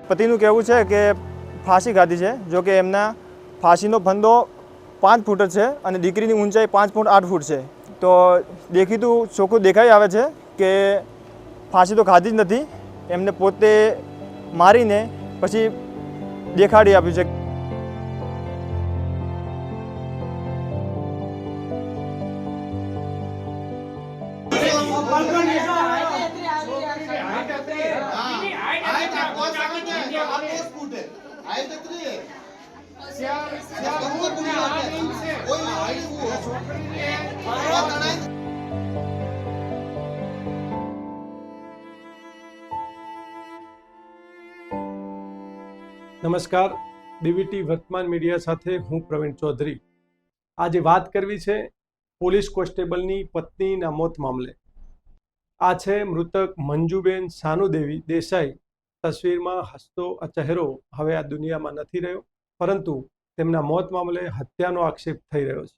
પતિનું કહેવું છે કે ફાંસી ખાધી છે, જો કે એમના ફાંસીનો ફંદો 5 ફૂટ જ છે અને દીકરીની ઊંચાઈ 5 ફૂટ 8 ફૂટ છે. તો દેખીતું ચોખ્ખું દેખાઈ આવે છે કે ફાંસી તો ખાધી જ નથી, એમને પોતે મારીને પછી દેખાડી આપ્યું છે. નમસ્કાર, બીવીટી વર્તમાન મીડિયા સાથે હું પ્રવીણ ચૌધરી. આજે વાત કરવી છે પોલીસ કોન્સ્ટેબલની પત્નીના મોત મામલે. આ છે મૃતક મંજુબેન સાનુદેવી દેસાઈ. તસવીરમાં હસતો આ ચહેરો હવે આ દુનિયામાં નથી રહ્યો, પરંતુ તેમના મોત મામલે હત્યાનો આક્ષેપ થઈ રહ્યો છે.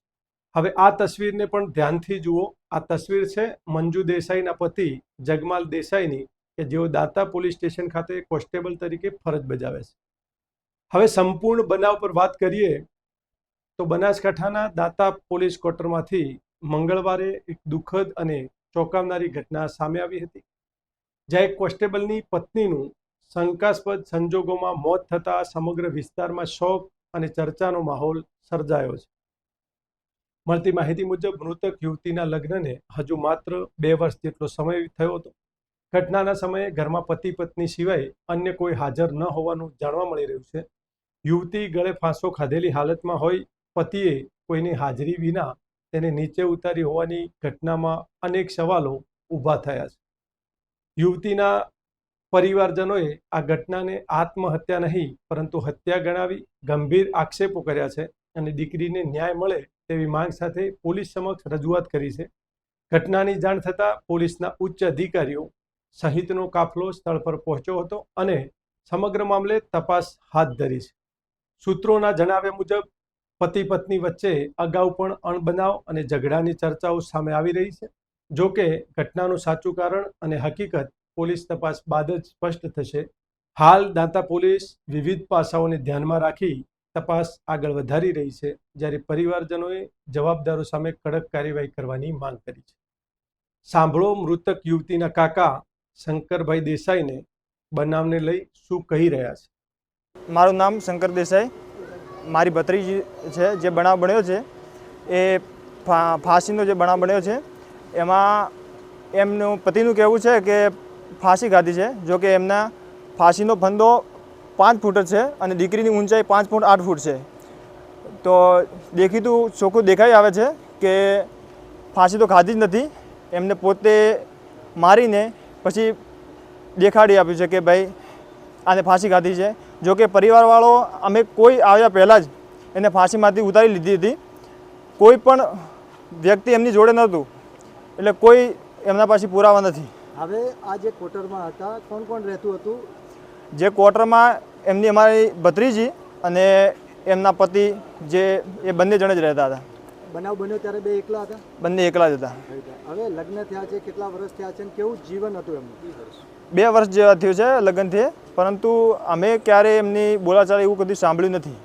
હવે આ તસવીરને પણ ધ્યાનથી જુઓ. આ તસવીર છે મંજુ દેસાઈના પતિ જગમાલ દેસાઈની, કે જેઓ દાતા પોલીસ સ્ટેશન ખાતે કોન્સ્ટેબલ તરીકે ફરજ બજાવે છે. હવે સંપૂર્ણ બનાવ પર વાત કરીએ તો બનાસકાંઠાના દાતા પોલીસ ક્વાર્ટરમાંથી મંગળવારે એક દુઃખદ અને ચોંકાવનારી ઘટના સામે આવી હતી, જ્યાં એક કોન્સ્ટેબલની પત્નીનું શંકાસ્પદ સંજોગોમાં મોત થતાં સમગ્ર વિસ્તારમાં શોક અને ચર્ચાનો માહોલ સર્જાયો છે. મળતી માહિતી મુજબ મૃતક યુવતીના લગ્નને હજુ માત્ર 2 વર્ષ જેટલો સમય થયો હતો. ઘટનાના સમયે ઘરમાં પતિ પત્ની સિવાય અન્ય કોઈ હાજર ન હોવાનું જાણવા મળી રહ્યું છે. યુવતી ગળે ફાંસો ખાધેલી હાલતમાં હોય, પતિએ કોઈની હાજરી વિના તેને નીચે ઉતારી હોવાની ઘટનામાં અનેક સવાલો ઊભા થયા છે. યુવતીના પરિવારજનોએ આ ઘટનાને આત્મહત્યા નહીં પરંતુ હત્યા ગણાવી ગંભીર આક્ષેપો કર્યા છે અને દીકરીને ન્યાય મળે તેવી માંગ સાથે પોલીસ સમક્ષ રજૂઆત કરી છે. ઘટનાની જાણ થતાં પોલીસના ઉચ્ચ અધિકારીઓ સહિતનો કાફલો સ્થળ પર પહોંચ્યો હતો અને સમગ્ર મામલે તપાસ હાથ ધરી છે. સૂત્રોના જણાવ્યા મુજબ પતિ પત્ની વચ્ચે અગાઉ પણ અણબનાવ અને ઝઘડાની ચર્ચાઓ સામે આવી રહી છે. જો કે ઘટનાનું સાચું કારણ અને હકીકત પોલીસ તપાસ બાદ જ સ્પષ્ટ થશે. હાલ દાતા પોલીસ વિવિધ પાસાઓને ધ્યાનમાં રાખી તપાસ આગળ વધારી રહી છે, જ્યારે પરિવારજનોએ જવાબદારો સામે કડક કાર્યવાહી કરવાની માંગ કરી છે. સાંભળો મૃતક યુવતીના કાકા શંકરભાઈ દેસાઈને બનાવને લઈ શું કહી રહ્યા છે. મારું નામ શંકર દેસાઈ, મારી ભત્રીજી છે. જે બનાવ બન્યો છે એ ફાંસીનો જે બનાવ બન્યો છે એમાં એમનું પતિનું કહેવું છે કે ફાંસી ખાધી છે, જો કે એમના ફાંસીનો ફંદો 5 ફૂટ જ છે અને દીકરીની ઊંચાઈ 5 ફૂટ 8 ફૂટ છે. તો દેખીતું ચોખ્ખું દેખાઈ આવે છે કે ફાંસી તો ખાધી જ નથી, એમને પોતે મારીને પછી દેખાડી આપ્યું છે કે ભાઈ આને ફાંસી ખાધી છે. જો કે પરિવારવાળો અમે કોઈ આવ્યા પહેલાં જ એને ફાંસીમાંથી ઉતારી લીધી હતી. કોઈ પણ વ્યક્તિ એમની જોડે નહોતું, એટલે કોઈ એમના પાસે પુરાવા નથી. હવે આ જે ક્વાર્ટરમાં હતા, કોણ કોણ રહેતું હતું? જે ક્વાર્ટરમાં એમની અમારી ભત્રીજી અને એમના પતિ, જે એ બંને જણ જ રહેતા હતા. બનાવ બન્યો ત્યારે બે એકલા હતા? બંને એકલા જ હતા. હવે લગ્ન થયા છે, કેટલા વર્ષ થયા છે અને કેવું જીવન હતું એમનું? 2 વર્ષ જેવા થયું છે લગ્નથી, પરંતુ અમે ક્યારે એમની બોલાચાલી એવું કદી સાંભળ્યું નથી.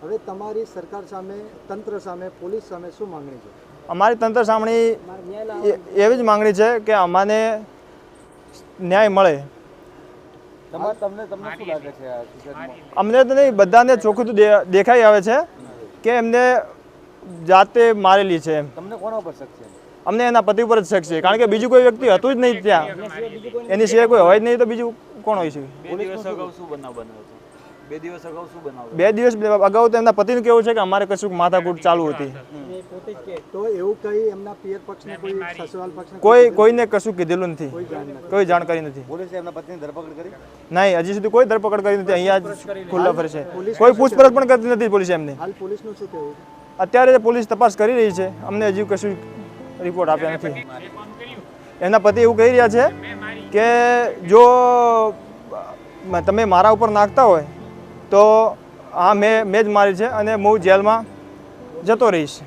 હવે તમારી સરકાર સામે, તંત્ર સામે, પોલીસ સામે શું માંગણી છે? અમારી તંત્ર સામે એવી જ માંગણી છે કે અમને ન્યાય મળે. તમને શું લાગે છે? અમને તો નહીં, બધાને ચોખ્ખું તો દેખાઈ આવે છે કે એમને જાતે મારેલી છે. તમને કોના પર શક છે? અમને એના પતિ ઉપર જ શક છે, કારણ કે બીજું કોઈ વ્યક્તિ હતું જ નહીં ત્યાં. એની સિવાય કોઈ હોય જ નહીં તો બીજું કોણ હોય છે? 2 દિવસ અગાઉ શું બનાવ બન્યો હતો? 2 દિવસ અગાઉ શું બનાવ? 2 દિવસ અગાઉ તો એમના પતિનું કેવું છે કે અમારે કશું માથાકૂટ ચાલુ હતી. તો એવું કઈ એમના પિયર પક્ષને કોઈ સસરાલ પક્ષને કોઈને કશું કીધેલું નથી, કોઈ જાણકારી નથી. પોલીસે એમના પત્નીની ધરપકડ કરી? નહીં, હજી સુધી કોઈ ધરપકડ કરી નથી. અહીંયા જ ખુલ્લા ફરે છે, કોઈ પૂછપરછ પણ કરતી નથી પોલીસ એમને. હાલ પોલીસનું શું કહેવું? અત્યારે પોલીસ તપાસ કરી રહી છે, અમને હજી કશું રિપોર્ટ આપ્યા નથી. એમના પતિ એવું કહી રહ્યા છે કે જો તમે મારા ઉપર નાખતા હોય તો હા મેં જ મારી છે અને હું જેલમાં જતો રહીશ.